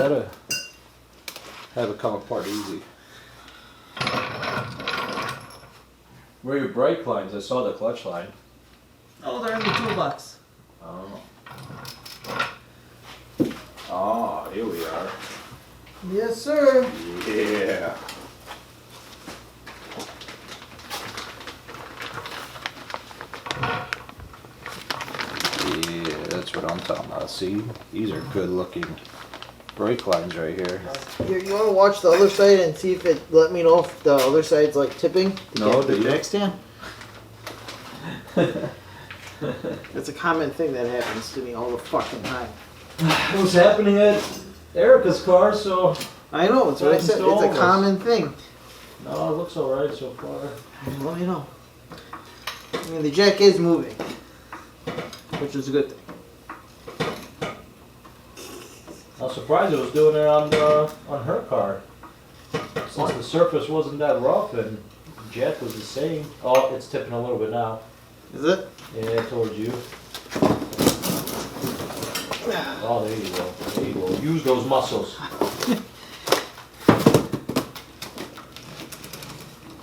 that'll have it come apart easy. Where are your brake lines? I saw the clutch line. Oh, they're in the toolbox. Oh. Oh, here we are. Yes, sir. Yeah. Yeah, that's what I'm talking about. See, these are good looking brake lines right here. Here, you want to watch the other side and see if it let me know if the other side's like tipping? No, the do you? jack stand. That's a common thing that happens to me all the fucking time. What's happening at Erica's car? So I know, it's what I said. It's a common thing. no, it looks alright so far. Let me know. I mean, the jack is moving, which is a good thing. I was surprised it was doing it on her car. Since the surface wasn't that rough and the jack was the same. Oh, it's tipping a little bit now. Is it? Yeah, towards you. Oh, there you go. There you go. Use those muscles.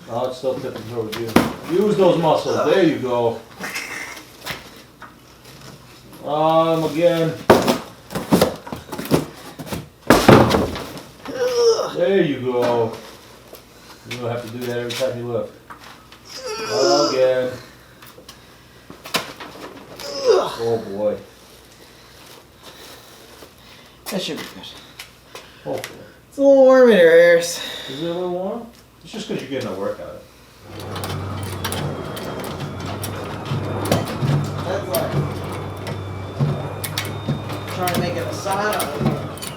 Oh, it's still tipping towards you. Use those muscles. There you go. Again. There you go. You don't have to do that every time you lift. Again. Oh boy. That should be good. Hopefully. It's a little warm in here, Harris. Is it a little warm? It's just because you're getting a workout. That's like trying to make it a sauna.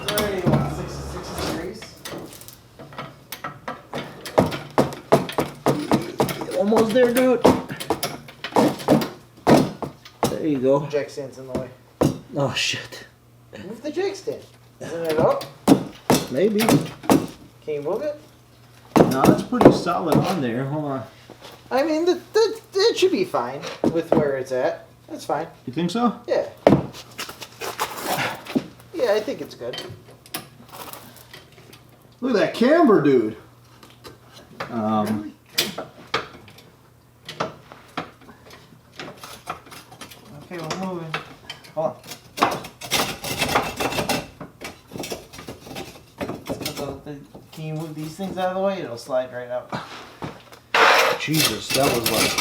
It's already, what, 66 degrees? Almost there, dude. There you go. The jack stand's in the way. Oh shit. Move the jack stand. Isn't it up? Maybe. Can you move it? No, that's pretty solid on there. Hold on. I mean, that should be fine with where it's at. That's fine. You think so? Yeah. Yeah, I think it's good. Look at that camber, dude. Okay, we're moving. Hold on. Can you move these things out of the way? It'll slide right out. Jesus, that was like.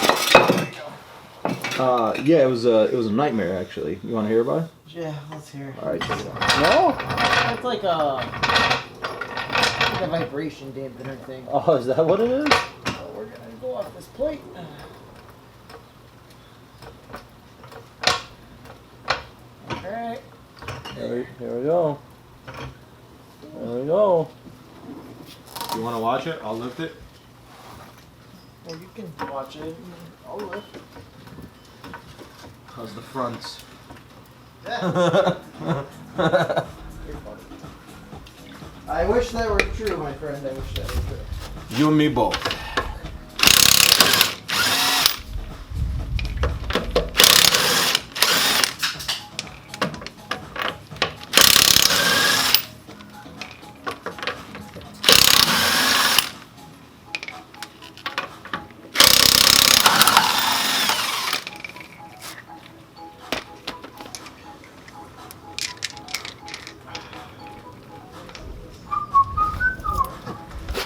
Yeah, it was a nightmare actually. You want to hear about it? Yeah, let's hear it. All right. No? It's like a vibration dampener thing. Oh, is that what it is? So we're gonna go off this plate. Alright. Here we go. There we go. You want to watch it? I'll lift it. Well, you can watch it. I'll lift. How's the fronts? Yeah. You're funny. I wish that were true, my friend. I wish that were true. You and me both.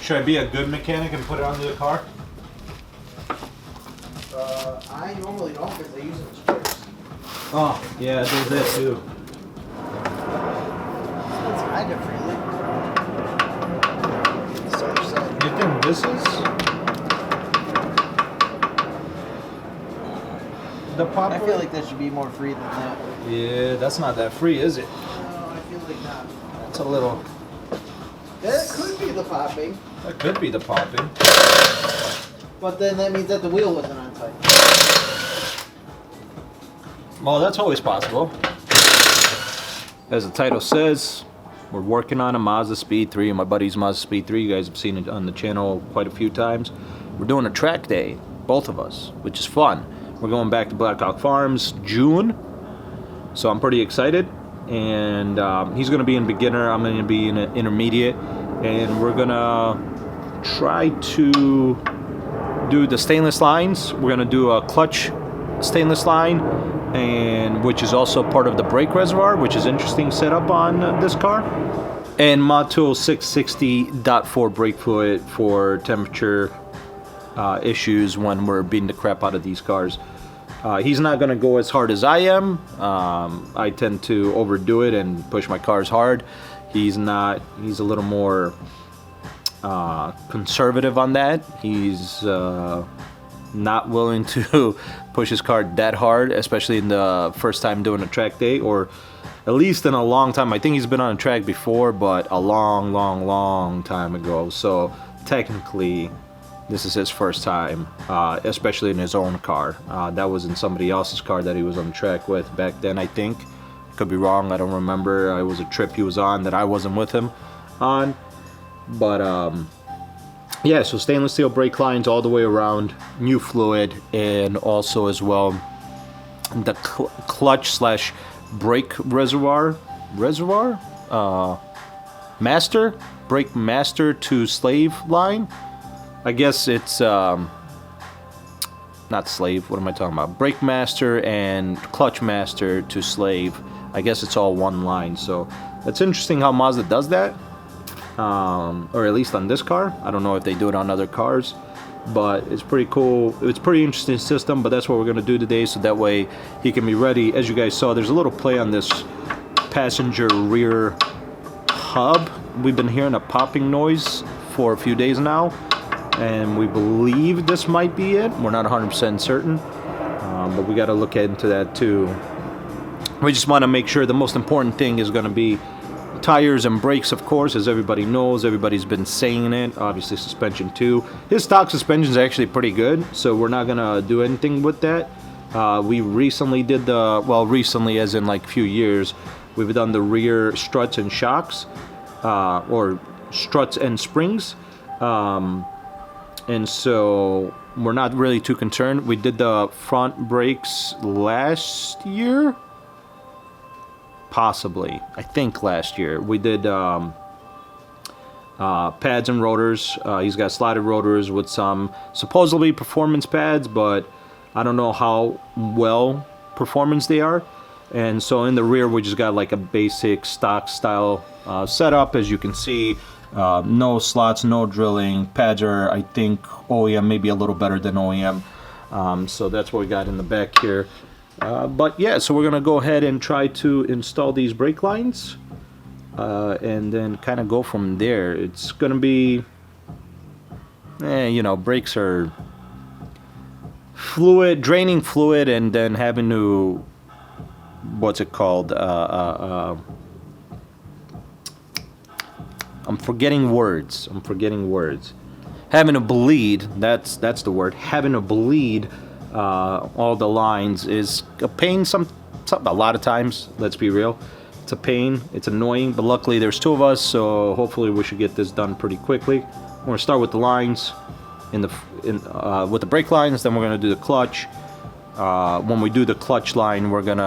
Should I be a good mechanic and put it under the car? I normally don't because I use them as strips. Oh, yeah, there's that too. It's kind of freely. You think this is the pop? I feel like that should be more free than that. Yeah, that's not that free, is it? No, I feel like not. It's a little. That could be the popping, That could be the popping. but then that means that the wheel wasn't on tight. Well, that's always possible. As the title says, we're working on a Mazdaspeed 3, and my buddy's Mazdaspeed 3. You guys have seen it on the channel quite a few times. We're doing a track day, both of us, which is fun. We're going back to Black Hawk Farms June, so I'm pretty excited. and he's going to be in beginner. I'm going to be in an intermediate, and we're going to try to do the stainless lines. We're going to do a clutch stainless line, and which is also part of the brake reservoir, which is interesting setup on this car. And Mod Tool 660.4 brake fluid for temperature issues when we're beating the crap out of these cars. He's not going to go as hard as I am. I tend to overdo it and push my cars hard. He's not. He's a little more conservative on that. He's not willing to push his car that hard, especially in the first time doing a track day, or at least in a long time. I think he's been on a track before, but a long time ago. So technically, this is his first time, especially in his own car. That was in somebody else's car that he was on the track with back then, I think. Could be wrong, I don't remember. It was a trip he was on that I wasn't with him on. But yeah, so stainless steel brake lines all the way around, new fluid, and also as well the clutch slash brake reservoir master, brake master to slave line. I guess it's not slave, what am I talking about? Brake master and clutch master to slave. I guess it's all one line. So it's interesting how Mazda does that, or at least on this car. I don't know if they do it on other cars, but it's pretty cool. It's a pretty interesting system, but that's what we're going to do today, so that way he can be ready. As you guys saw, there's a little play on this passenger rear hub. We've been hearing a popping noise for a few days now, and we believe this might be it. We're not 100% certain, but we got to look into that too. We just want to make sure the most important thing is going to be tires and brakes, of course, as everybody knows. Everybody's been saying it. Obviously suspension too. His stock suspension is actually pretty good, so we're not gonna do anything with that. We recently did the, well, recently as in like a few years, we've done the rear struts and shocks, or struts and springs, and so we're not really too concerned. We did the front brakes last year, possibly. I think last year we did pads and rotors. He's got slotted rotors with some supposedly performance pads, but I don't know how well performance they are. And so in the rear we just got like a basic stock style setup. As you can see, no slots, no drilling. Pads are, I think, OEM, maybe a little better than OEM. So that's what we got in the back here. But yeah, so we're gonna go ahead and try to install these brake lines, and then kind of go from there. It's gonna be, you know, brakes are fluid, draining fluid, and then having to, what's it called? I'm forgetting words. Having to bleed. That's the word. Having to bleed all the lines is a pain. A lot of times, let's be real, it's a pain, it's annoying, but luckily there's two of us, so hopefully we should get this done pretty quickly. We're gonna start with the lines with the brake lines, then we're gonna do the clutch. When we do the clutch line, we're gonna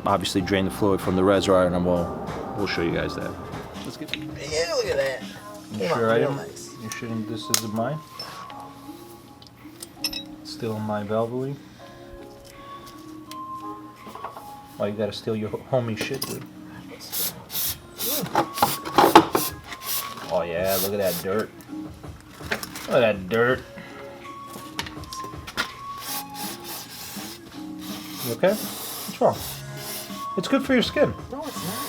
obviously drain the fluid from the reservoir, and then we'll show you guys that. Let's get. Yeah, look at that. You sure I am? Nice. You sure this isn't mine? Still in my Valvoline. Why you gotta steal your homie shit, dude? Oh yeah, look at that dirt. Look at that dirt. You okay? What's wrong? It's good for your skin. No, it's not.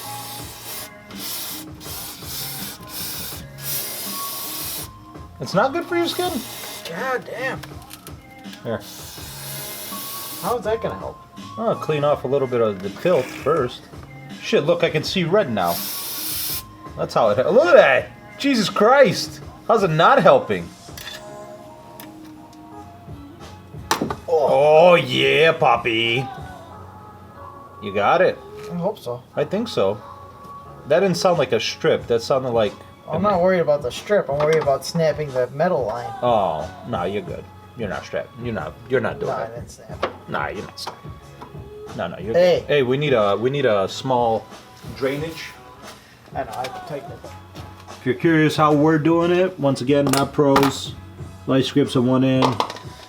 It's not good for your skin? God damn. Here. How is that gonna help? I'll clean off a little bit of the filth first. Shit, look, I can see red now. That's how it... Look at that! Jesus Christ! How's it not helping? Oh yeah, Poppy! You got it. I hope so. I think so. That didn't sound like a strip. That sounded like... I'm not worried about the strip. I'm worried about snapping the metal line. Oh, no, you're good. You're not strapped. You're not doing No, I that. didn't snap it. Nah, you're not snapping. No, you're Hey. Hey, we need a small drainage. I know, I have to tighten it. If you're curious how we're doing it, once again, not pros. Vice grips on one end,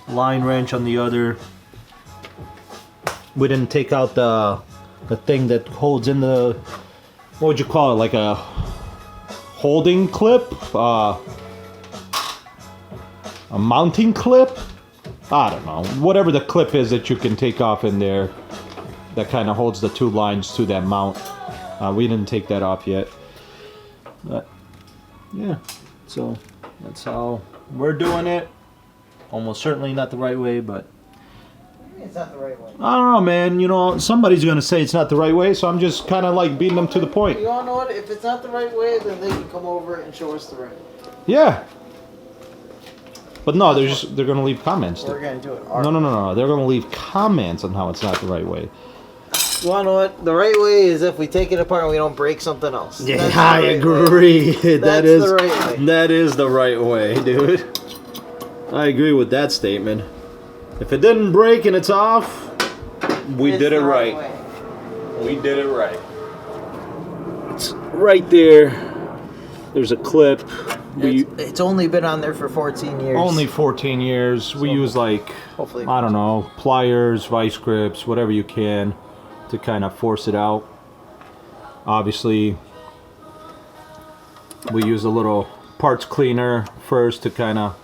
line wrench on the other. We didn't take out the thing that holds in the, what would you call it, like a holding clip? A mounting clip? I don't know. Whatever the clip is that you can take off in there that kind of holds the two lines to that mount. We didn't take that off yet. But yeah, so that's how we're doing it. Almost certainly not the right way, but It's not the right way. I don't know, man. You know, somebody's gonna say it's not the right way, so I'm just kind of like beating them to the point. You all know what? If it's not the right way, then they can come over and show us the right way. Yeah. But no, they're gonna leave comments. We're gonna do it. No. They're gonna leave comments on how it's not the right way. You wanna know what? The right way is if we take it apart and we don't break something else. Yeah, That's I the right agree. way. That's the right way. That is the right way, dude. I agree with that statement. If it didn't break and it's off, we did it the right. way. We did it right. It's right there. There's a clip. It's only been on there for 14 years. Only 14 years. We use like, Hopefully. I don't know, pliers, vice grips, whatever you can to kind of force it out. Obviously, we use a little parts cleaner first to kind of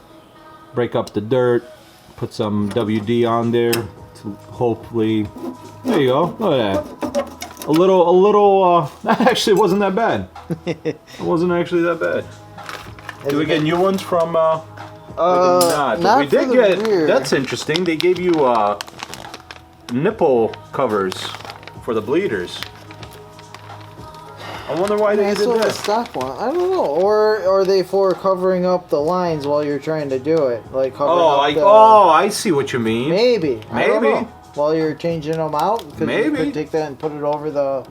break up the dirt. Put some WD on there to hopefully. There you go. Look at that. A little. That actually wasn't that bad. It wasn't actually that bad. Did we get new ones from? Not. But we did get. Rear. That's interesting. They gave you nipple covers for the bleeders. I wonder why they I did saw the that. stock one. I don't know. Or are they for covering up the lines while you're trying to do it? Like covering up the... I see what you mean. Maybe. I don't Maybe. know. While you're changing them out? Because Maybe. you could take that and put it over the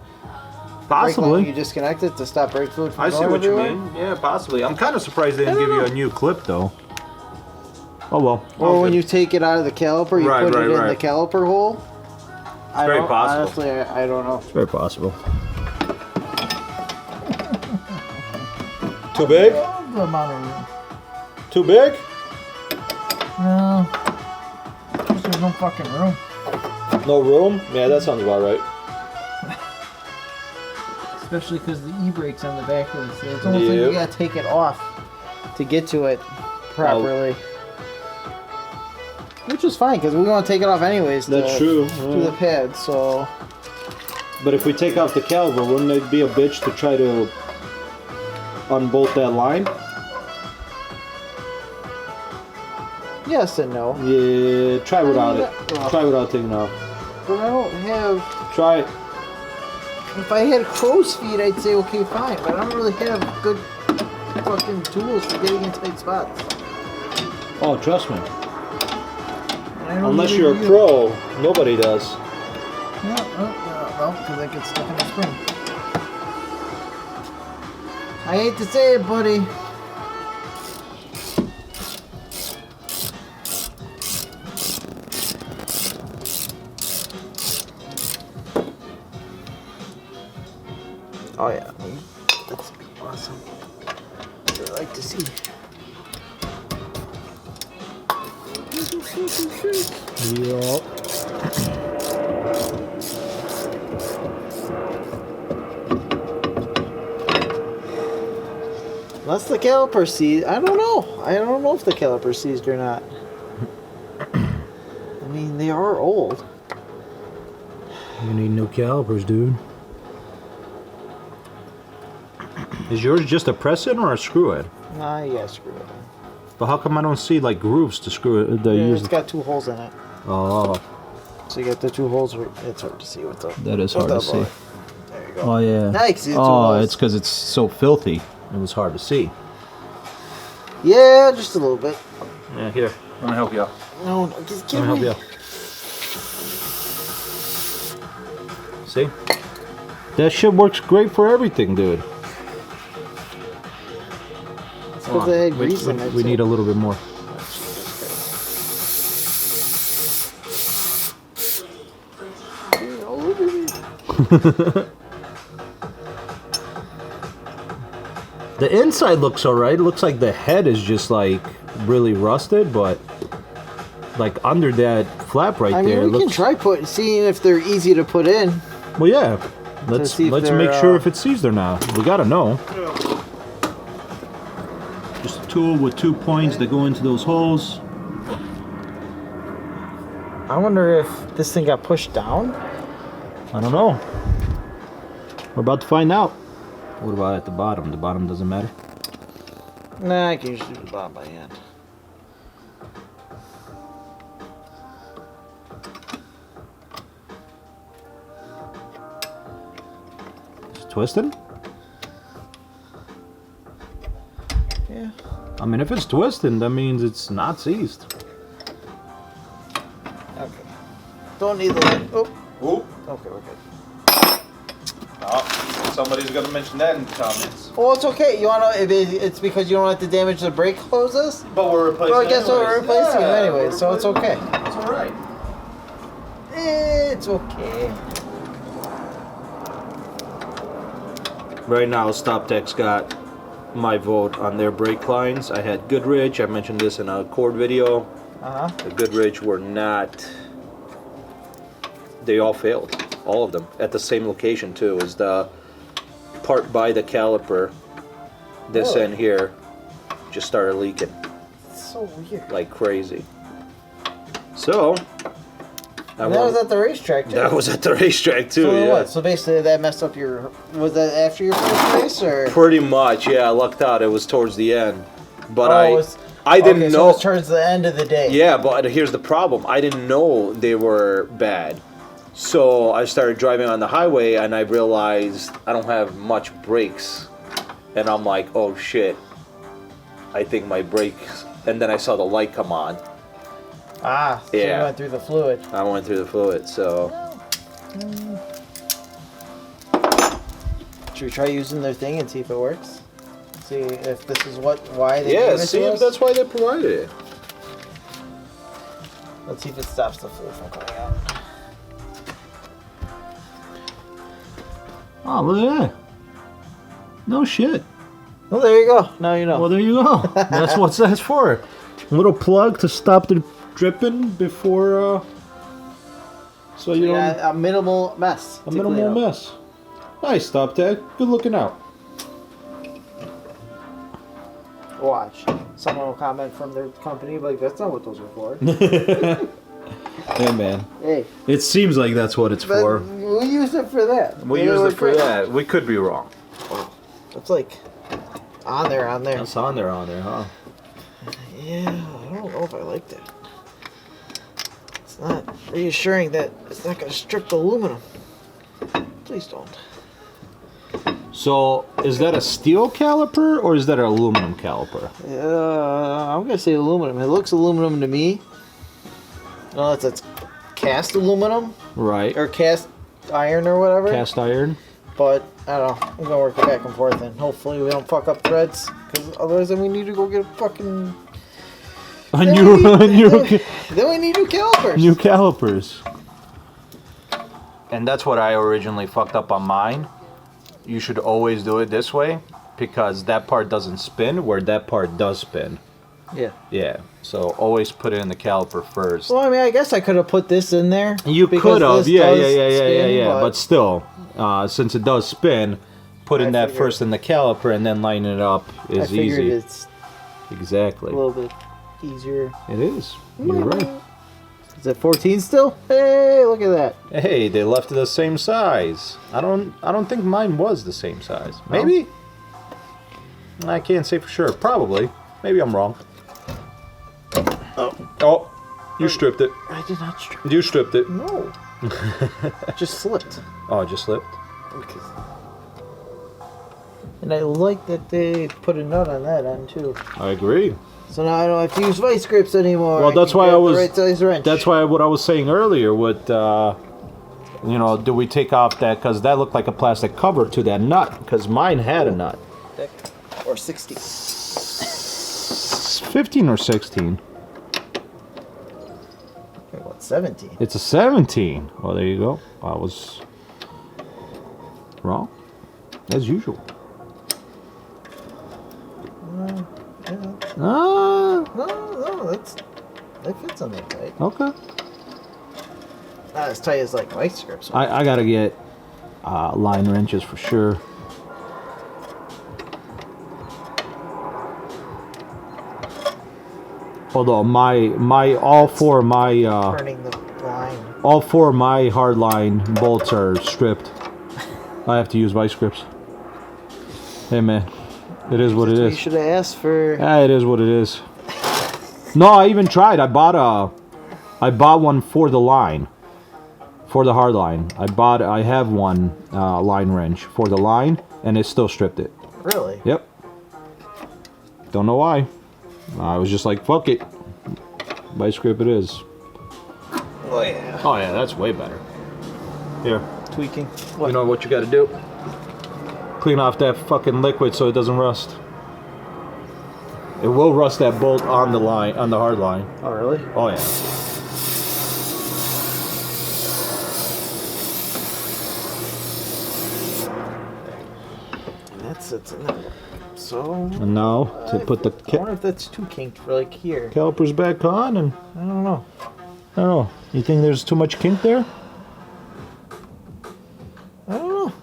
brake Possibly. line you disconnect it to stop brake fluid from I going see what everywhere. you mean. Yeah, possibly. I'm kind of surprised they didn't give you a new clip though. Oh well. Or when you take it out of the caliper, you put it in the caliper hole. It's very possible. Honestly, I don't know. It's very possible. Too big? The amount of room. Too big? No. There's no fucking room. No room? Yeah, that sounds about right. Especially because the e-brake's on the back of this. It's almost like you gotta take it off to get to it properly. Which is fine because we want to take it off anyways. That's true. To the pad, so. But if we take off the caliper, wouldn't it be a bitch to try to unbolt that line? Yes and no. Yeah, try without it. Try without taking it off. But I don't have. Try it. If I had crow's feet, I'd say okay, fine. But I don't really have good fucking tools for getting in tight spots. Oh, trust me. And I don't Unless even you're a use- pro, nobody does. Well, because I get stuck in the spring. I hate to say it, buddy. Oh yeah, that's awesome. I'd like to see. Yup. Unless the caliper seized, I don't know. I don't know if the caliper seized or not. I mean, they are old. You need new calipers, dude. Is yours just a press-in or a screw-in? Nah, you gotta screw it. But how come I don't see like grooves to screw it? It's got two holes in it. Oh, So you got the two holes. It's hard to see what's up. that is hard to see. There you go. Oh yeah. Now you can see the two Oh, holes. it's because it's so filthy. It was hard to see. Yeah, just a little bit. Yeah, here. I'm gonna help you out. No, just I'm give gonna help me. you out. See? That shit works great for everything, dude. It's because they had grease in it. We need a little bit more. The inside looks alright. It looks like the head is just like really rusted, but like under that flap right there. I mean, we can try seeing if they're easy to put in. Well, yeah. Let's make sure if it's seized or not. We gotta know. Just a tool with 2 points that go into those holes. I wonder if this thing got pushed down. I don't know. We're about to find out. What about at the bottom? The bottom doesn't matter? Nah, I can usually do the bottom by hand. It's twisted? Yeah. I mean, if it's twisted, that means it's not seized. Okay. Don't need the light. Oh. Ooh. Okay, we're good. Oh, somebody's gonna mention that in the comments. Well, it's okay. You wanna? It's because you don't have to damage the brake hoses. But we're replacing. Well, I guess we're replacing them anyway, so it's okay. It's all right. It's okay. Right now, Stoptech's got my vote on their brake lines. I had Goodrich. I mentioned this in a cord video. The Goodrich were not. They all failed. All of them at the same location too. Is the part by the caliper. This end here just started leaking. It's so weird. Like crazy. So. And that was at the racetrack too. That was at the racetrack too. So yeah. what? So basically, that messed up your. Was that after your first race or? Pretty much. Yeah, I lucked out. It was towards the end, but I okay, didn't know. So it was towards the end of the day. Yeah, but here's the problem. I didn't know they were bad. So I started driving on the highway and I realized I don't have much brakes. And I'm like, oh shit. I think my brakes. And then I saw the light come on. Ah, so you went through the fluid. I went through the fluid, so. Should we try using their thing and see if it works? See if this is why they Yeah, gave it see to if us? that's why they provided it. Let's see if it stops the fluid from coming out. Oh, look at that. No shit. Well, there you go. Now you know. Well, there you go. That's what that's for. A little plug to stop the dripping before, so you don't... A minimal mess. A minimal mess. Nice, Stoptech. Good looking out. Watch. Someone will comment from their company, like, that's not what those are for. Hey, man. Hey. It seems like that's what it's for. We use it for that. We use it for that. We could be wrong. It's like on there. That's on there, huh? Yeah, I don't know if I like that. It's not reassuring that it's not going to strip the aluminum. Please don't. So, is that a steel caliper or is that an aluminum caliper? I'm going to say aluminum. It looks aluminum to me. No, it's cast aluminum. Right. Or cast iron or whatever. Cast iron. But, I don't know. I'm going to work it back and forth and hopefully we don't fuck up threads. Because otherwise then we need to go get a fucking... Then we need new calipers. New calipers. And that's what I originally fucked up on mine. You should always do it this way because that part doesn't spin where that part does spin. Yeah. Yeah. So always put it in the caliper first. Well, I mean, I guess I could have put this in there. You could have. Yeah. Spin, But still, since it does spin, putting that first in the caliper and then lining it up is easy. I figured it's exactly a little bit easier. It is. You're right. Is it 14 still? Hey, look at that. Hey, they left it the same size. I don't think mine was the same size. Maybe? I can't say for sure. Probably. Maybe I'm wrong. Oh, you stripped it. I did not strip it. You stripped it. No. Just slipped. Oh, it just slipped? Okay. And I like that they put a nut on that end too. I agree. So now I don't have to use vice grips anymore. Well, that's why I was. Right size wrench. That's why what I was saying earlier with, you know, do we take off that because that looked like a plastic cover to that nut because mine had a nut. Or 60. 15 or 16. Okay, what, 17? It's a 17. Well, there you go. I was As usual. Yeah. Ah. No, that fits on that tight. Okay. Not as tight as like vice grips. I gotta get line wrenches for sure. Although all four of my Turning the line. all four of my hard line bolts are stripped. I have to use vice grips. Hey man, it is what it is. You should have asked for. Yeah, it is what it is. No, I even tried. I bought one for the line, for the hard line. I have one line wrench for the line, and it still stripped it. Really? Yep. Don't know why. I was just like, fuck it. Vice grip it is. Oh yeah. Oh yeah, that's way better. Here. Tweaking. What? You know what you gotta do? Clean off that fucking liquid so it doesn't rust. It will rust that bolt on the line, on the hard line. Oh really? Oh yeah. And that sits in there. So. And now to put the I wonder if that's too kinked for like here. calipers back on, and I don't know. I don't know. You think there's too much kink there? I don't know.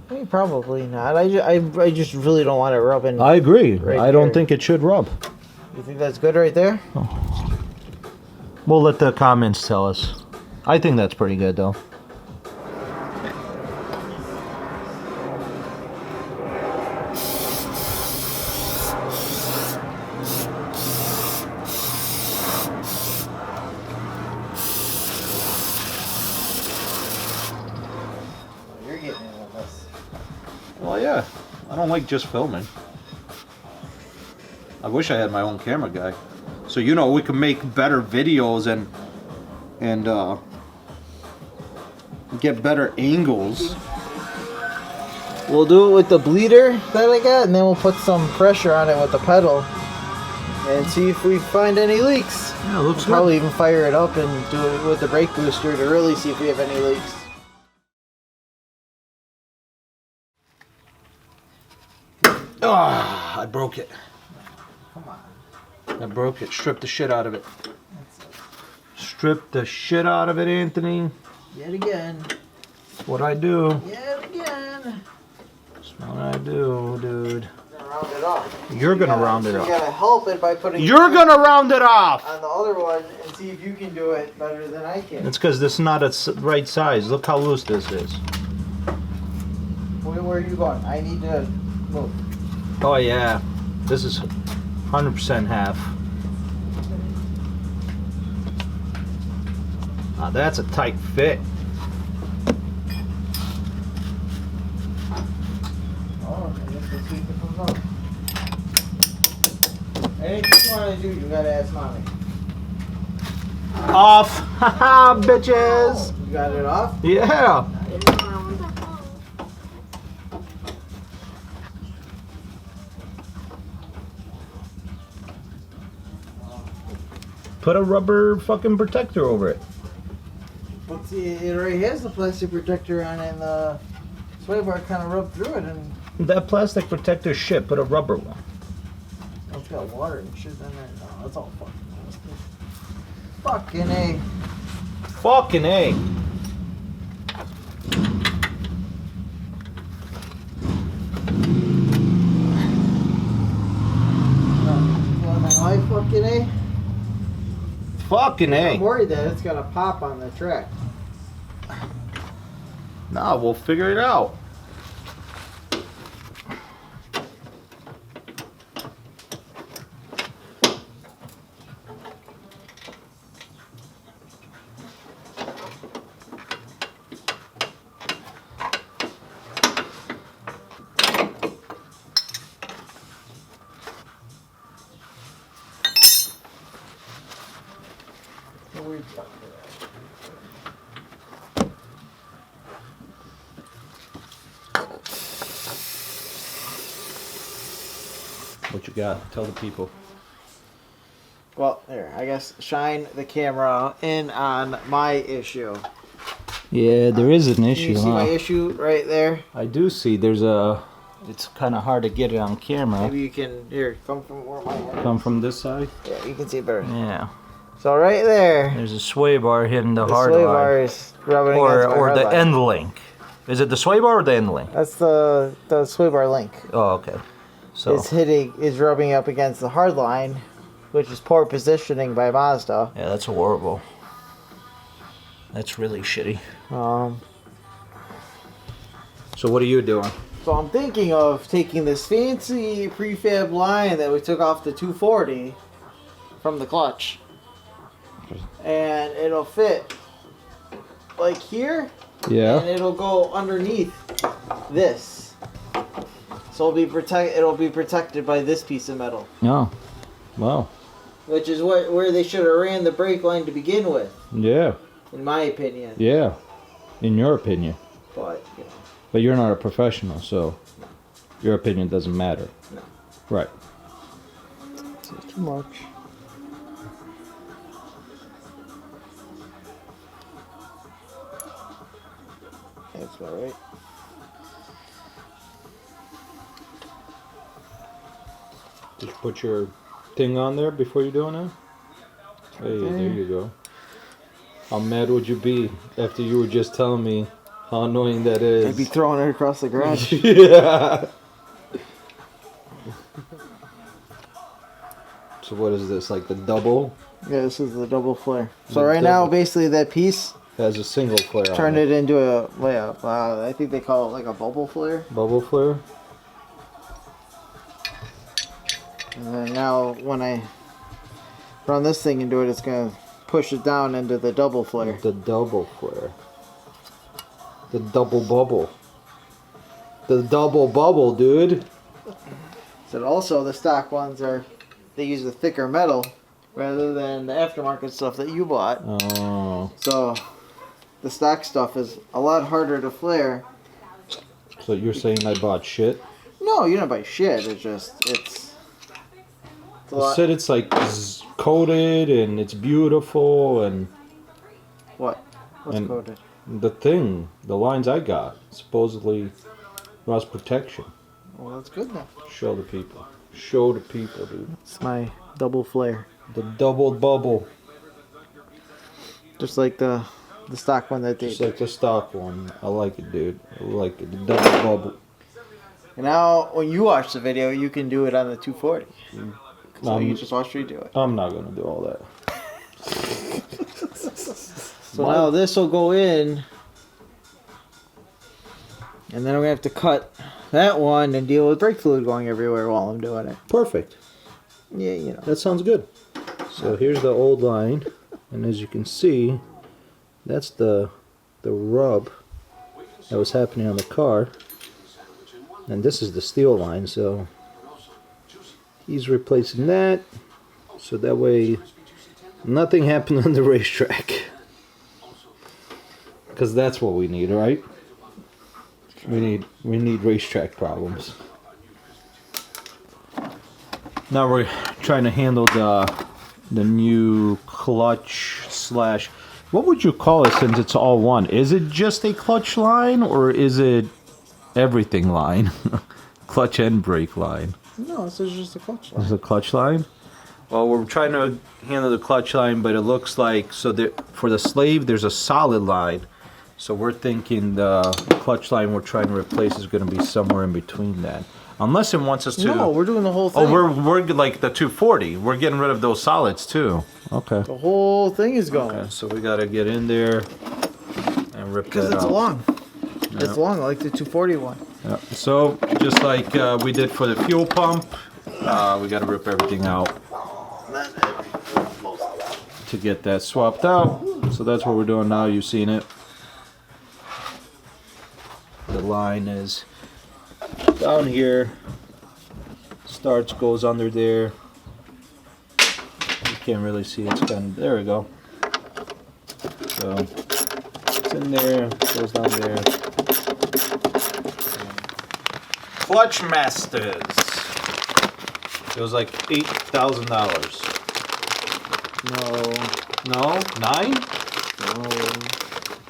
I mean, probably not. I just really don't want it rubbing. I agree. Right I don't here. think it should rub. You think that's good right there? We'll let the comments tell us. I think that's pretty good though. You're getting in on this. Well, yeah. I don't like just filming. I wish I had my own camera guy. So, you know, we can make better videos and get better angles. We'll do it with the bleeder that I got, and then we'll put some pressure on it with the pedal and see if we find any leaks. Yeah, it looks We'll probably even fire it up and do it with the brake booster to really see if we have any leaks. Ah, I broke it. Come on. I broke it. Stripped the shit out of it. Stripped the shit out of it, Anthony. Yet again. That's what I do. Yet again. That's what I do, dude. Round it off. You're gonna round it You off. gotta help it by putting. You're gonna round it off! On the other one and see if you can do it better than I can. It's because this is not a right size. Look how loose this is. Where are you going? I need to move. Oh yeah, this is 100% half. Ah, that's a tight fit. Oh, I guess let's see if it comes up. Anything you want to do, you gotta ask mommy. Off! Haha, bitches! You got it off? Yeah! Put a rubber fucking protector over it. But see, it already has the plastic protector on it, and the sway bar kind of rubbed through it, and That plastic protector shit, put a rubber one. it's got water and shit in there. No, that's all fucking nasty. Fucking A. Fucking A. My fucking A. Fucking A. I'm worried that it's gonna pop on the track. Nah, we'll figure it out. What you got? Tell the people. Well, there, I guess shine the camera in on my issue. Yeah, there is an issue, You see my issue right there? I do see. There's a... It's kind of hard to get it on camera. Maybe you can... Here, come from where mine is. Come from this side? Yeah, you can see it better. Yeah. So right there... There's a sway bar hitting the hard sway line. bar is rubbing against my or hard the line. end link. Is it the sway bar or the end link? That's the sway bar link. Oh, okay. So Is rubbing up against the hard line, which is poor positioning by Mazda. yeah, that's horrible. That's really shitty. So what are you doing? So I'm thinking of taking this fancy prefab line that we took off the 240 from the clutch, and it'll fit like here. Yeah. And it'll go underneath this. So it'll be protected by this piece of metal. Oh. Wow. Which is where they should have ran the brake line to begin with, Yeah. in my opinion. Yeah. In your opinion. But, you know. But you're not a professional, so your opinion doesn't matter. No. Right. It's too much. That's about right. Just put your thing on there before you're doing it. Hey, there you go. How mad would you be after you were just telling me how annoying that is? I'd be throwing it across the garage. Yeah. So what is this, like the double? Yeah, this is the double flare. So right now, basically that piece Has a single flare turned on it into a layup. I think they call it like a bubble flare. Bubble flare? And then now when I run this thing into it, it's going to push it down into the double flare. The double flare. The double bubble. The double bubble, dude. So also the stock ones they use a thicker metal rather than the aftermarket stuff that you bought. Oh. So the stock stuff is a lot harder to flare. So you're saying I bought shit? No, you don't buy shit. It's a I lot. said it's like coated and it's beautiful and What? What's and coated? the lines I got, supposedly rust protection. Well, that's good then. Show the people. Show the people, dude. It's my double flare. The double bubble. Just like the stock one that they Just like the stock one. I like it, dude. I like it. The double bubble. And now, when you watch the video, you can do it on the 240. So you just watch me do it. I'm not gonna do all that. So now this will go in, and then I'm gonna have to cut that one and deal with brake fluid going everywhere while I'm doing it. Perfect. Yeah, you know. That sounds good. So here's the old line, and as you can see, that's the rub that was happening on the car, and this is the steel line. So he's replacing that, so that way nothing happened on the racetrack. Because that's what we need, right? We need racetrack problems. Now we're trying to handle the new clutch slash. What would you call it since it's all one? Is it just a clutch line or is it everything line? Clutch and brake line. No, this is just a clutch line. This is a clutch line? Well, we're trying to handle the clutch line, but it looks like, so for the slave, there's a solid line. So we're thinking the clutch line we're trying to replace is going to be somewhere in between that. Unless it wants us to... No, we're doing the whole thing. Oh, we're like the 240. We're getting rid of those solids too. Okay. The whole thing is going. Okay, so we got to get in there and rip that out. Because it's long. Yeah. It's long, like the 240 one. Yeah. So, just like we did for the fuel pump, we got to rip everything out to get that swapped out. So that's what we're doing now. You've seen it. The line is down here. Starts, goes under there. You can't really see it. It's kind of, there we go. So it's in there, goes down there. Clutch Masters. It was like $8,000. No. No? 9? No.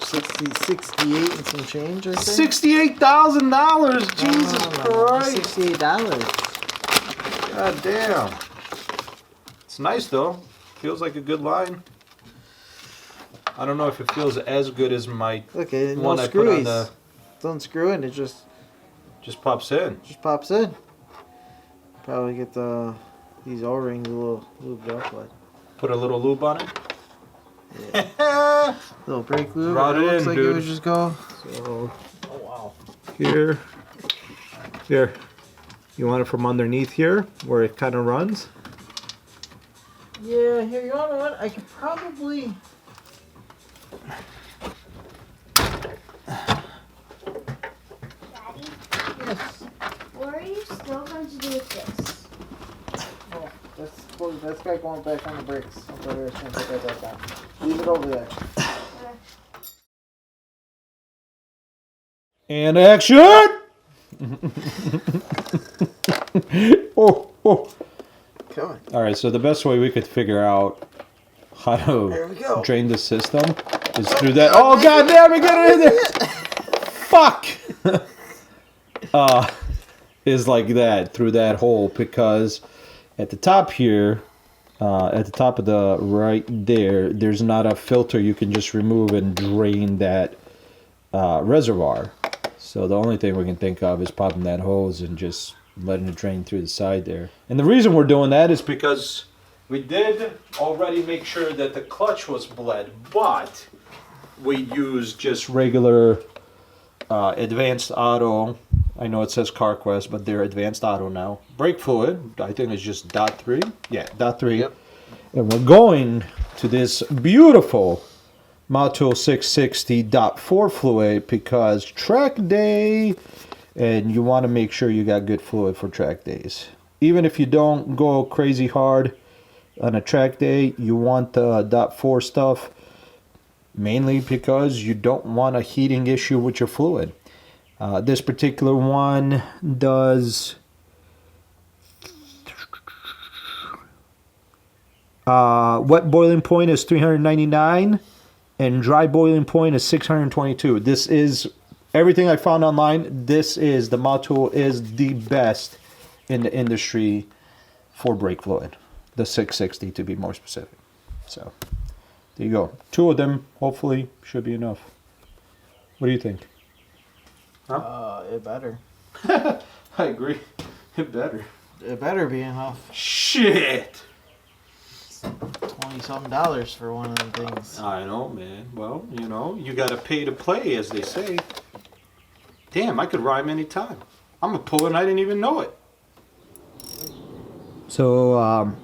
68 and some change, I think. $68,000! Jesus Christ! $68. God damn. It's nice though. Feels like a good line. I don't know if it feels as good as my Okay, no one I put on screwies. the... Don't screw in, it just pops in. Just pops in. Probably get these O-rings a little lubed up, but Put a little lube on it. yeah. Little brake lube. Brought it looks in, like dude. it would just go. So, oh wow. Here. You want it from underneath here, where it kind of runs? Yeah, here, you know what? I could probably... Daddy, Yes. what are you still going to do with this? Oh, that's guy going back on the brakes. I'll go here and put that back on. Leave it over there. And action! Oh. Come on. All right, so the best way we could figure out how There we to go. drain the system is through that. Oh, god damn it, get it in there! Fuck! Is like that, through that hole, because at the top here, at the top of the right there, there's not a filter you can just remove and drain that reservoir. So the only thing we can think of is popping that hose and just letting it drain through the side there. And the reason we're doing that is because we did already make sure that the clutch was bled, but we used just regular advanced auto. I know it says CarQuest, but they're advanced auto now. Brake fluid, I think it's just .3. Yeah, .3. Yep. And we're going to this beautiful Moto 660 .4 fluid because track day, and you want to make sure you got good fluid for track days. Even if you don't go crazy hard on a track day, you want the .4 stuff, mainly because you don't want a heating issue with your fluid. This particular one does wet boiling point is 399 and dry boiling point is 622. This is everything I found online. This is the Moto is the best in the industry for brake fluid, the 660 to be more specific. So there you go. 2 of them hopefully should be enough. What do you think? It better. I agree. It better. It better be enough. Shit. $20-something for one of them things. I know, man. Well, you know, you gotta pay to play, as they say. Damn, I could rhyme anytime. I'm a poet and I didn't even know it. So,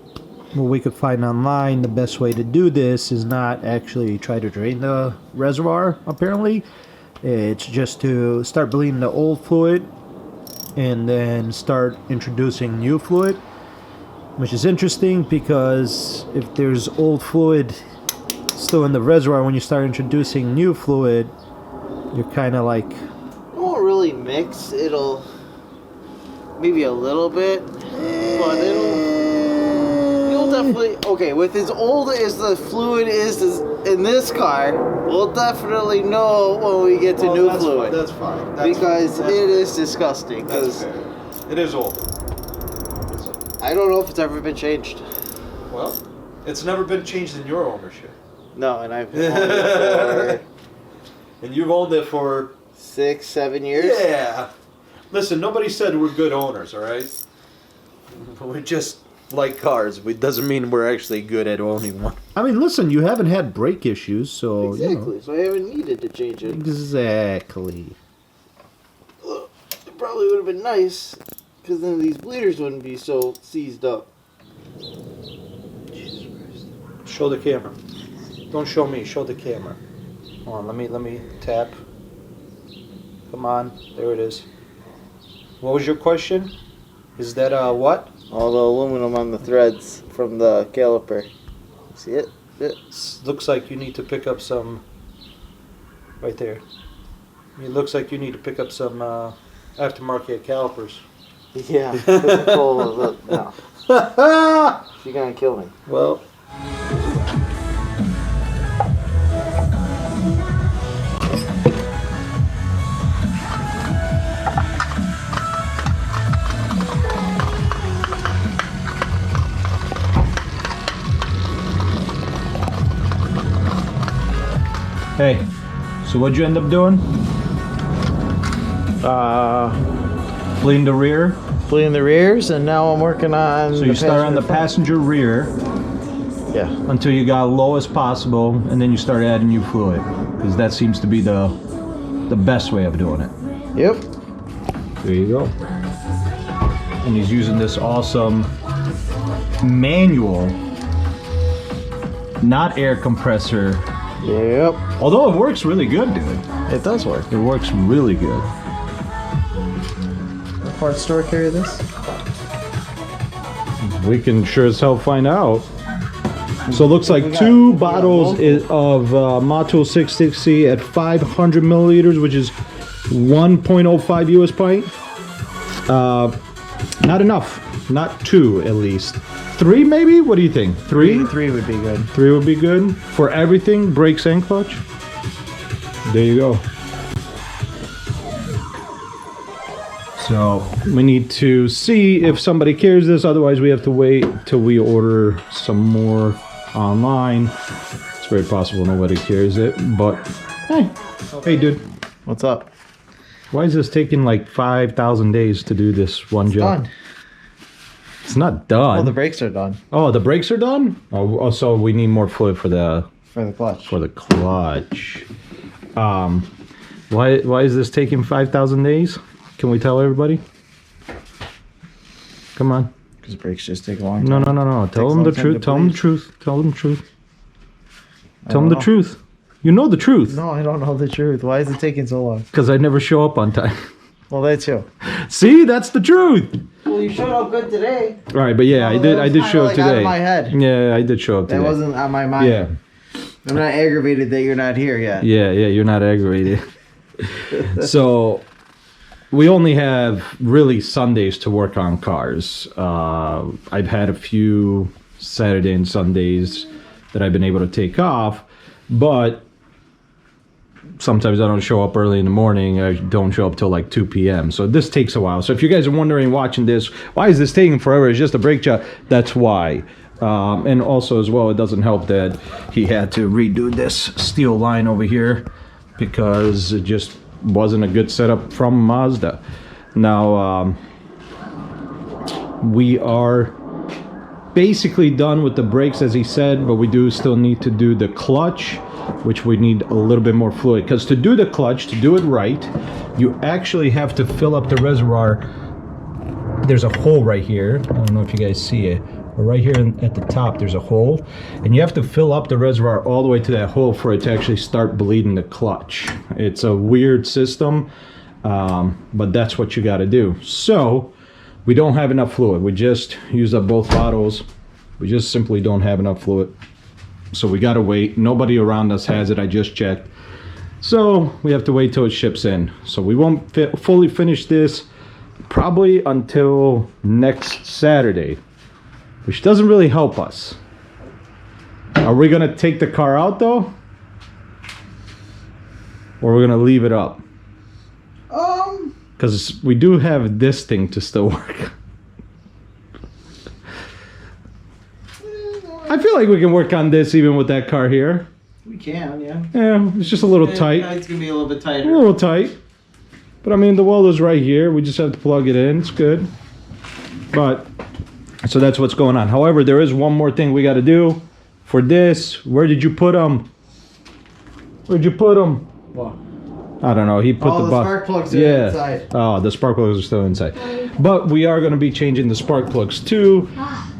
what we could find online, the best way to do this is not actually try to drain the reservoir, apparently. It's just to start bleeding the old fluid and then start introducing new fluid, which is interesting because if there's old fluid still in the reservoir when you start introducing new fluid, you're kind of like... It won't really mix. It'll... Maybe a little bit. But you'll definitely... Okay, with as old as the fluid is in this car, we'll definitely know when we get to new fluid. That's fine. Because it is disgusting. That's fair. It is old. I don't know if it's ever been changed. Well, it's never been changed in your ownership. No, and I've owned it for And you've owned it for... 6-7 years. Yeah. Listen, nobody said we're good owners, all right? We just like cars. It doesn't mean we're actually good at owning one. I mean, listen, you haven't had brake issues, so... Exactly, so I haven't needed to change it. Exactly. Look, it probably would have been nice, because then these bleeders wouldn't be so seized up. Jesus Christ. Show the camera. Don't show me, show the camera. Hold on, let me tap. Come on, there it is. What was your question? Is that what? All the aluminum on the threads from the caliper. See it? Looks like you need to pick up some... Right there. It looks like you need to pick up some aftermarket calipers. Yeah. No. You're gonna kill me. Well... Hey, so what'd you end up doing? Clean the rear. Clean the rears, and now I'm working on. So you start on the passenger rear. Yeah. Until you got low as possible, and then you start adding new fluid, because that seems to be the best way of doing it. Yep. There you go. And he's using this awesome manual, not air compressor. Yep. Although it works really good, dude. It does work. It works really good. What parts store carry this? We can sure as hell find out. So it looks like 2 bottles of Motul 660 at 500 milliliters, which is 1.05 US pint. Not enough. Not 2 at least. 3 maybe? What do you think? 3? 3 would be good. 3 would be good for everything, brakes and clutch. There you go. So we need to see if somebody carries this. Otherwise, we have to wait till we order some more online. It's very possible nobody carries it, but hey, hey, dude, What's up? why is this taking like 5,000 days to do this one job? Done. It's not done. Oh, the brakes are done Oh, the brakes are done. Oh, so we need more fluid for the for the clutch. clutch. Why is this taking 5,000 days? Can we tell everybody? Come on. Because brakes just take a long No, time. no. Tell Takes a them long the time truth. to Tell them the bleach. truth. Tell them the truth. Tell don't them the know. truth. You know the truth. No, I don't know the truth. Why is it taking so long? Because I never show up on time. Well, that's you. See, that's the truth. Well, you showed up good today. All right, but yeah, Oh, I that was did kinda show up like today. out of my head. Yeah, I did show up today. That wasn't on my mind. Yeah, I'm not aggravated that you're not here yet. yeah. You're not aggravated. So we only have really Sundays to work on cars. I've had a few Saturday and Sundays that I've been able to take off, but sometimes I don't show up early in the morning. I don't show up till like 2 p.m. So this takes a while. So if you guys are wondering watching this, why is this taking forever? It's just a brake job. That's why. And also as well, it doesn't help that he had to redo this steel line over here because it just wasn't a good setup from Mazda. Now, we are basically done with the brakes as he said, but we do still need to do the clutch, which we need a little bit more fluid, because to do the clutch, to do it right, you actually have to fill up the reservoir. There's a hole right here. I don't know if you guys see it, but right here at the top there's a hole, and you have to fill up the reservoir all the way to that hole for it to actually start bleeding the clutch. It's a weird system, but that's what you got to do. So we don't have enough fluid. We just used up both bottles. We just simply don't have enough fluid. So we gotta wait. Nobody around us has it. I just checked. So we have to wait till it ships in. So we won't fully finish this probably until next Saturday, which doesn't really help us. Are we gonna take the car out though? Or we're gonna leave it up? Because we do have this thing to still work. I feel like we can work on this even with that car here. We can, yeah. Yeah, it's just a little tight. It's gonna be a little bit A tighter. little tight. But I mean, the welder's right here. We just have to plug it in. It's good. But, so that's what's going on. However, there is one more thing we got to do for this. Where did you put them? Where'd you put them? What? I don't know. He put Oh, the spark plugs are inside. Oh, the spark plugs are still inside. But we are going to be changing the spark plugs too,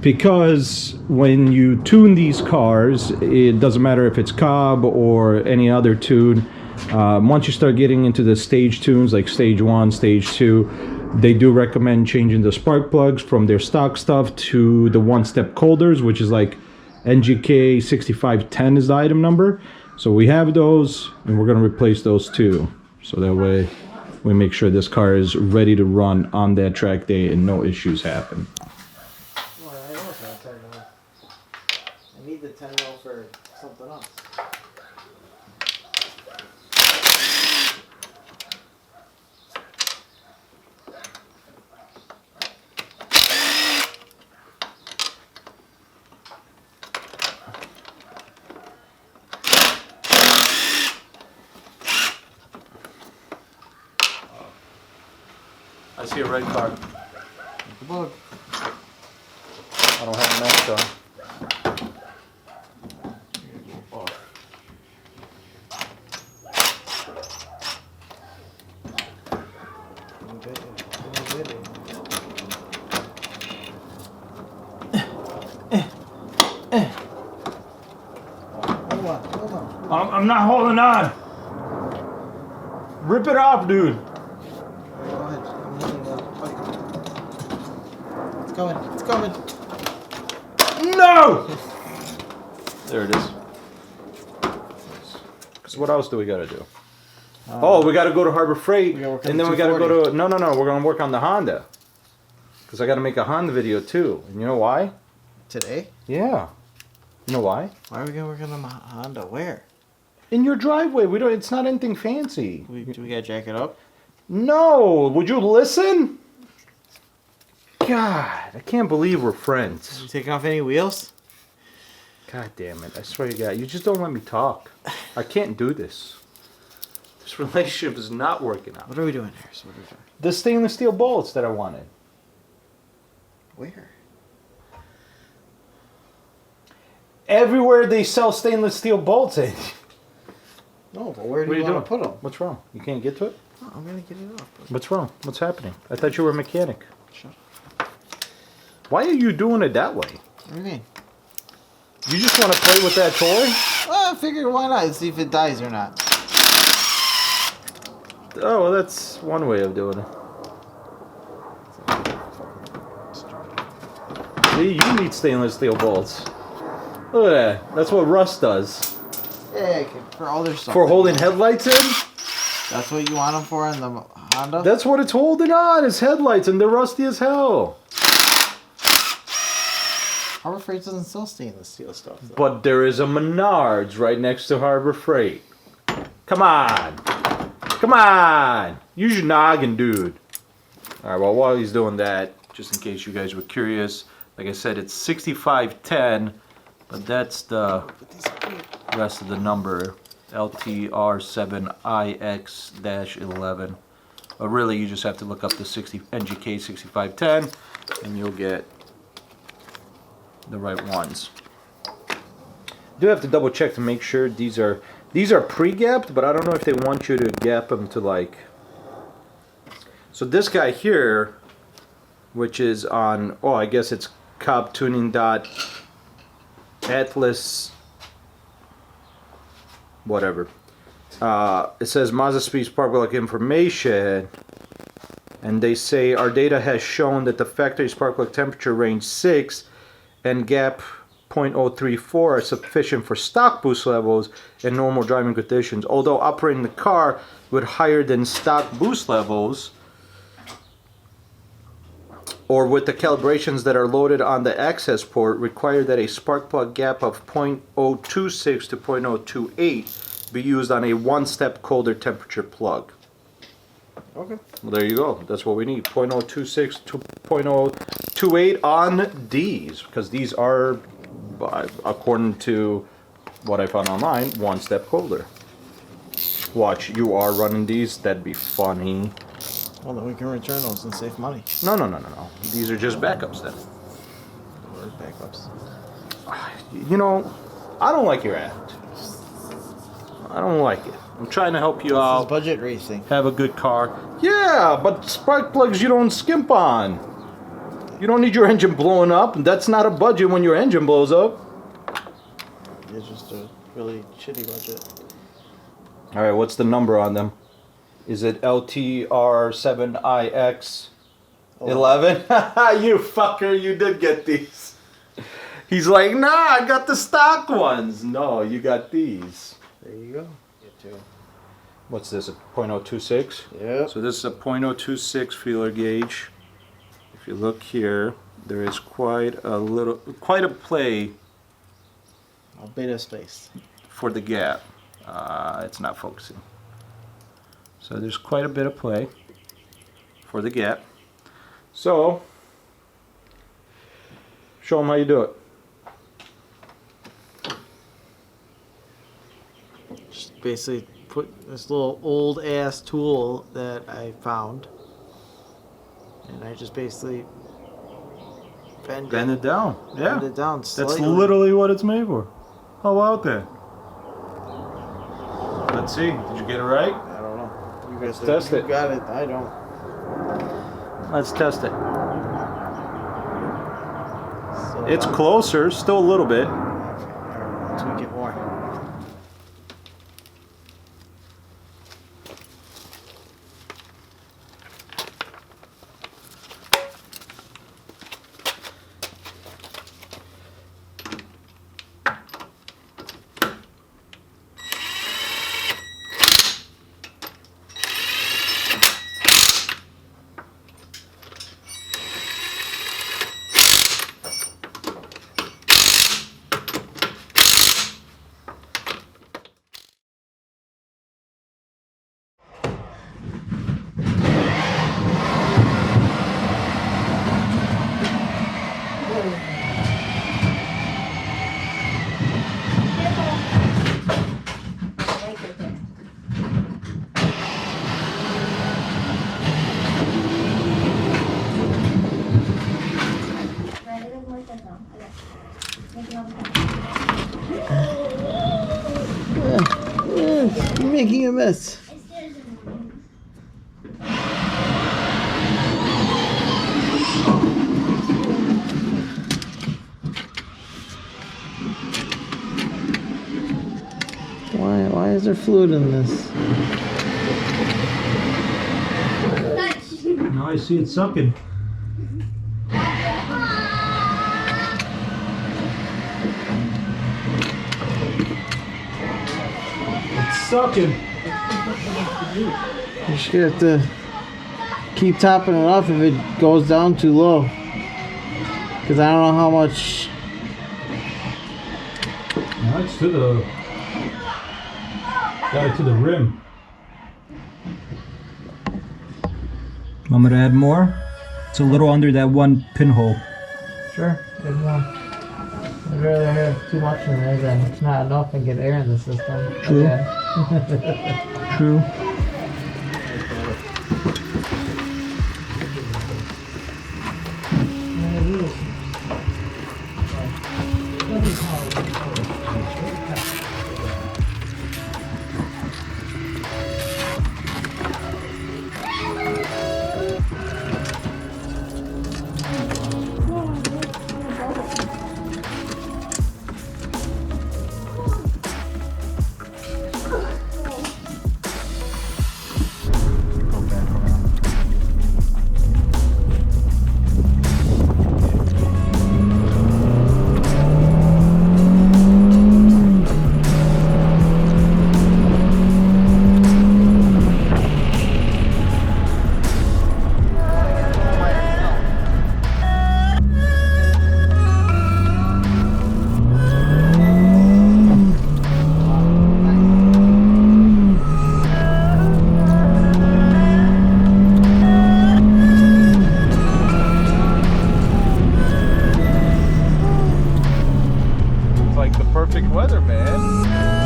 because when you tune these cars, it doesn't matter if it's Cobb or any other tune. Once you start getting into the stage tunes, like stage 1, stage 2, they do recommend changing the spark plugs from their stock stuff to the one-step colders, which is like NGK 6510 is the item number. So we have those, and we're going to replace those too. So that way we make sure this car is ready to run on that track day and no issues happen. Well, I know it's not turned on. I need the 10 mil for something else. I see a red car. The bug. I don't have a mask on. Hold on. I'm not holding on. Rip it off, dude. Go ahead. I'm holding the bike. It's coming. It's coming. No! There it is. So what else do we gotta do? Oh, we gotta go to Harbor Freight, we gotta work on and the then we gotta go 240. to... No, we're gonna work on the Honda. Because I gotta make a Honda video too. And you know why? Today? Yeah. You know why? Why are we gonna work on the Honda? Where? In your driveway. We don't. It's not anything fancy. Do we gotta jack it up? No! Would you listen? God, I can't believe we're friends. You taking off any wheels? God damn it. I swear to God, you just don't let me talk. I can't do this. This relationship is not working out. What are we doing here? So what are we doing? The stainless steel bolts that I wanted. Where? Everywhere they sell stainless steel bolts in. No, but where do What are you you want to doing? put them? What's wrong? You can't get to it? Oh, I'm gonna get it off. But What's wrong? What's happening? I thought you were a mechanic. shut up. Why are you doing it that way? What do you mean? You just want to play with that toy? Well, I figured why not? See if it dies or not. Oh, well, that's one way of doing it. See, you need stainless steel bolts. Look at that. That's what rust does. Yeah, for all their stuff. For holding headlights in? That's what you want them for on the Honda? That's what it's holding on, is headlights, and they're rusty as hell. Harbor Freight doesn't sell stainless steel stuff, though. But there is a Menards right next to Harbor Freight. Come on. Come on. Use your noggin, dude. Alright, well, while he's doing that, just in case you guys were curious, like I said, it's 6510, but that's the rest of the number, LTR7IX-11. But really, you just have to look up the NGK 6510, and you'll get the right ones. Do have to double check to make sure these are pre-gapped, but I don't know if they want you to gap them to like. So this guy here, which is on, oh, I guess it's cobtuning.atlas whatever. It says Mazdaspeed spark plug information, and they say our data has shown that the factory spark plug temperature range 6 and gap 0.034 are sufficient for stock boost levels in normal driving conditions. Although operating the car with higher than stock boost levels, or with the calibrations that are loaded on the access port, require that a spark plug gap of 0.026 to 0.028 be used on a one-step colder temperature plug. Okay. Well, there you go. That's what we need. 0.026 to 0.028 on these, because these are, according to what I found online, one step colder. Watch, you are running these. That'd be funny. Well, then we can return those and save money. No. These are just backups then. Or backups. You know, I don't like your attitude. I don't like it. I'm trying to help you This is out. budget racing. Have a good car. Yeah, but spark plugs you don't skimp on. You don't need your engine blowing up. That's not a budget when your engine blows up. It's just a really shitty budget. All right, what's the number on them? Is it LTR7IX11? You fucker, you did get these. He's like, nah, I got the stock ones. No, you got these. There you go. Get to. What's this, a 0.026? Yep. So this is a 0.026 feeler gauge. If you look here, there is quite a play A bit of space. for the gap. It's not focusing. So there's quite a bit of play for the gap. So, show them how you do it. Just basically put this little old ass tool that I found and I just basically bend Bend it down. Yeah. it down That's slightly. literally what it's made for. How about that? Let's see. Did you get it right? I don't know. You guys Let's test it. got it. I don't. Let's test it. So It's closer, still a little bit. tweak it more. You're making a mess. Why is there fluid in this? Now I see it sucking. It's sucking. You're just gonna have to keep topping it off if it goes down too low. Because I don't know how much. Now it's to the. Got it to the rim. Want me to add more? It's a little under that one pinhole. Sure, there's more. I'd rather have too much in there than not enough and get air in the system. True. Okay. True. Like the perfect weather, man.